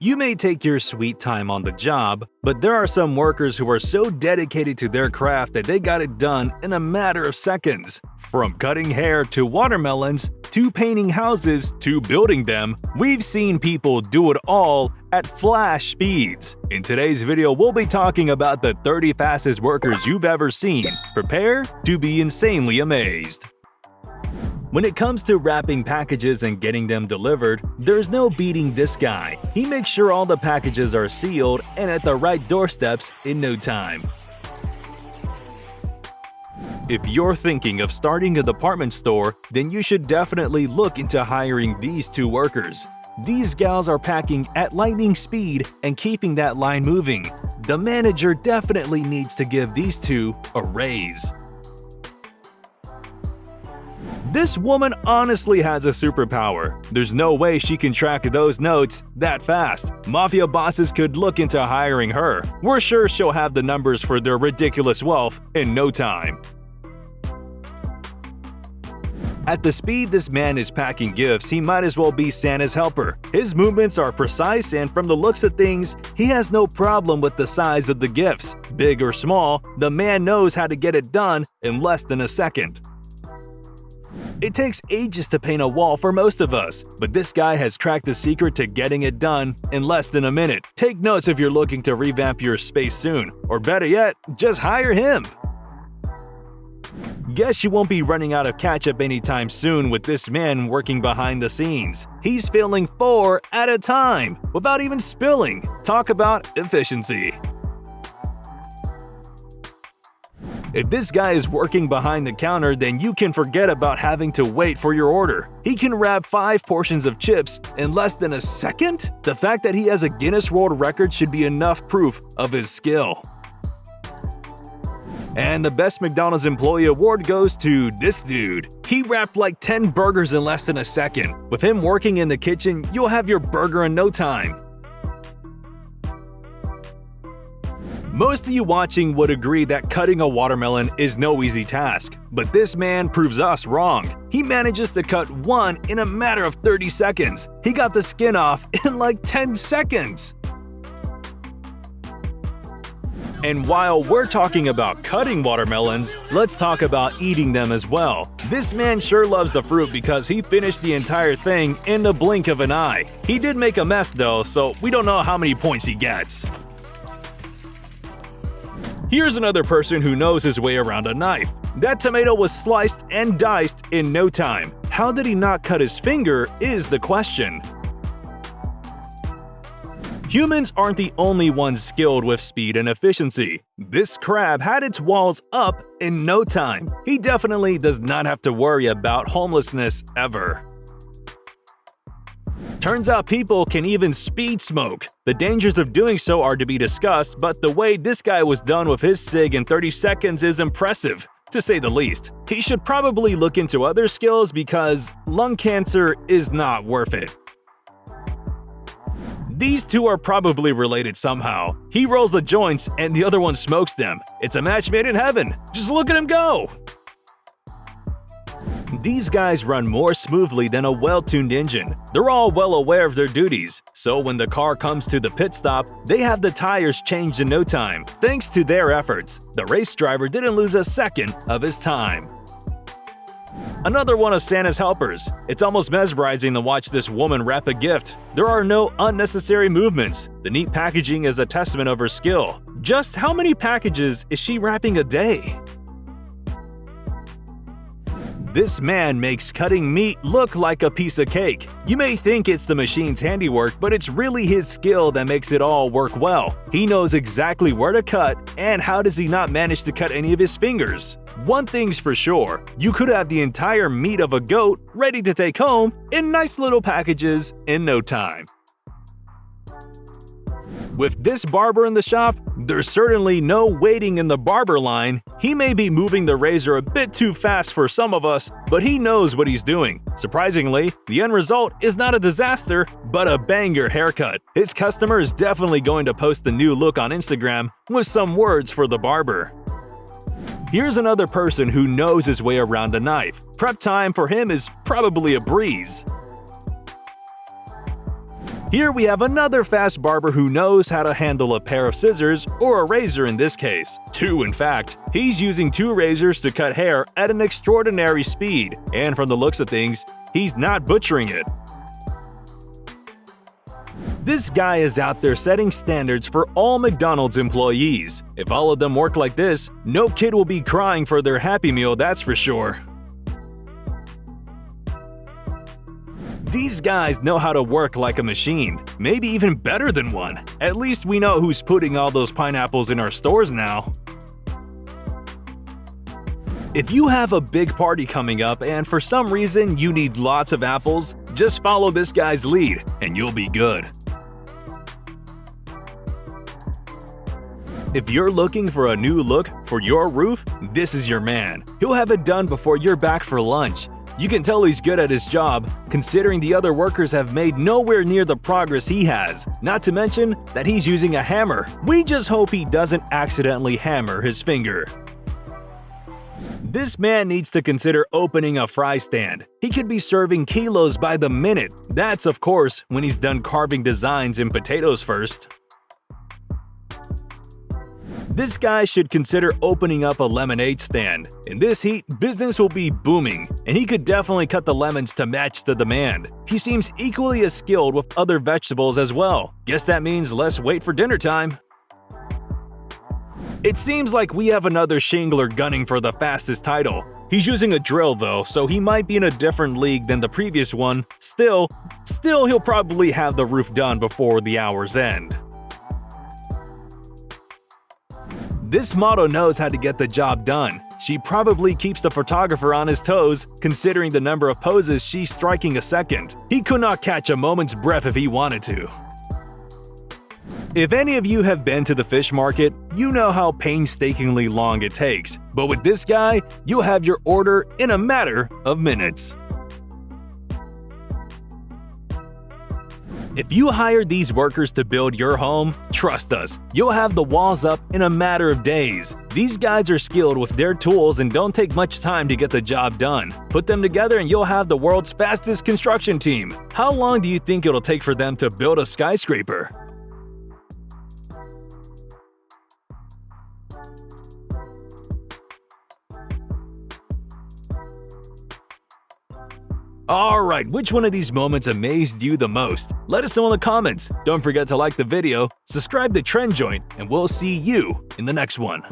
You may take your sweet time on the job, but there are some workers who are so dedicated to their craft that they got it done in a matter of seconds. From cutting hair to watermelons, to painting houses to building them, we've seen people do it all at flash speeds. In today's video, we'll be talking about the 30 fastest workers you've ever seen. Prepare to be insanely amazed. When it comes to wrapping packages and getting them delivered, there's no beating this guy. He makes sure all the packages are sealed and at the right doorsteps in no time. If you're thinking of starting a department store, then you should definitely look into hiring these two workers. These gals are packing at lightning speed and keeping that line moving. The manager definitely needs to give these two a raise. This woman honestly has a superpower. There's no way she can track those notes that fast. Mafia bosses could look into hiring her. We're sure she'll have the numbers for their ridiculous wealth in no time. At the speed this man is packing gifts, he might as well be Santa's helper. His movements are precise, and from the looks of things, he has no problem with the size of the gifts. Big or small, the man knows how to get it done in less than a second. It takes ages to paint a wall for most of us, but this guy has cracked the secret to getting it done in less than a minute. Take notes if you're looking to revamp your space soon, or better yet, just hire him. Guess you won't be running out of ketchup anytime soon with this man working behind the scenes. He's filling 4 at a time without even spilling. Talk about efficiency. If this guy is working behind the counter, then you can forget about having to wait for your order. He can wrap 5 portions of chips in less than a second? The fact that he has a Guinness World Record should be enough proof of his skill. And the best McDonald's employee award goes to this dude. He wrapped like 10 burgers in less than a second. With him working in the kitchen, you'll have your burger in no time. Most of you watching would agree that cutting a watermelon is no easy task, but this man proves us wrong. He manages to cut one in a matter of 30 seconds. He got the skin off in like 10 seconds. And while we're talking about cutting watermelons, let's talk about eating them as well. This man sure loves the fruit because he finished the entire thing in the blink of an eye. He did make a mess though, so we don't know how many points he gets. Here's another person who knows his way around a knife. That tomato was sliced and diced in no time. How did he not cut his finger is the question. Humans aren't the only ones skilled with speed and efficiency. This crab had its walls up in no time. He definitely does not have to worry about homelessness ever. Turns out people can even speed smoke. The dangers of doing so are to be discussed, but the way this guy was done with his cig in 30 seconds is impressive, to say the least. He should probably look into other skills because lung cancer is not worth it. These two are probably related somehow. He rolls the joints and the other one smokes them. It's a match made in heaven. Just look at him go! These guys run more smoothly than a well-tuned engine. They're all well aware of their duties, so when the car comes to the pit stop, they have the tires changed in no time. Thanks to their efforts, the race driver didn't lose a second of his time. Another one of Santa's helpers. It's almost mesmerizing to watch this woman wrap a gift. There are no unnecessary movements. The neat packaging is a testament of her skill. Just how many packages is she wrapping a day? This man makes cutting meat look like a piece of cake. You may think it's the machine's handiwork, but it's really his skill that makes it all work well. He knows exactly where to cut, and how does he not manage to cut any of his fingers? One thing's for sure, you could have the entire meat of a goat ready to take home in nice little packages in no time. With this barber in the shop, there's certainly no waiting in the barber line. He may be moving the razor a bit too fast for some of us, but he knows what he's doing. Surprisingly, the end result is not a disaster, but a banger haircut. His customer is definitely going to post the new look on Instagram with some words for the barber. Here's another person who knows his way around a knife. Prep time for him is probably a breeze. Here we have another fast barber who knows how to handle a pair of scissors, or a razor in this case. Two, in fact. He's using two razors to cut hair at an extraordinary speed, and from the looks of things, he's not butchering it. This guy is out there setting standards for all McDonald's employees. If all of them work like this, no kid will be crying for their Happy Meal, that's for sure. These guys know how to work like a machine, maybe even better than one. At least we know who's putting all those pineapples in our stores now. If you have a big party coming up and for some reason you need lots of apples, just follow this guy's lead and you'll be good. If you're looking for a new look for your roof, this is your man. He'll have it done before you're back for lunch. You can tell he's good at his job, considering the other workers have made nowhere near the progress he has, not to mention that he's using a hammer. We just hope he doesn't accidentally hammer his finger. This man needs to consider opening a fry stand. He could be serving kilos by the minute. That's, of course, when he's done carving designs in potatoes first. This guy should consider opening up a lemonade stand. In this heat, business will be booming, and he could definitely cut the lemons to match the demand. He seems equally as skilled with other vegetables as well. Guess that means less wait for dinner time. It seems like we have another shingler gunning for the fastest title. He's using a drill though, so he might be in a different league than the previous one. Still, he'll probably have the roof done before the hour's end. This model knows how to get the job done. She probably keeps the photographer on his toes, considering the number of poses she's striking a second. He could not catch a moment's breath if he wanted to. If any of you have been to the fish market, you know how painstakingly long it takes. But with this guy, you'll have your order in a matter of minutes. If you hire these workers to build your home, trust us, you'll have the walls up in a matter of days. These guys are skilled with their tools and don't take much time to get the job done. Put them together and you'll have the world's fastest construction team. How long do you think it'll take for them to build a skyscraper? Alright, which one of these moments amazed you the most? Let us know in the comments. Don't forget to like the video, subscribe to Trend Joint, and we'll see you in the next one.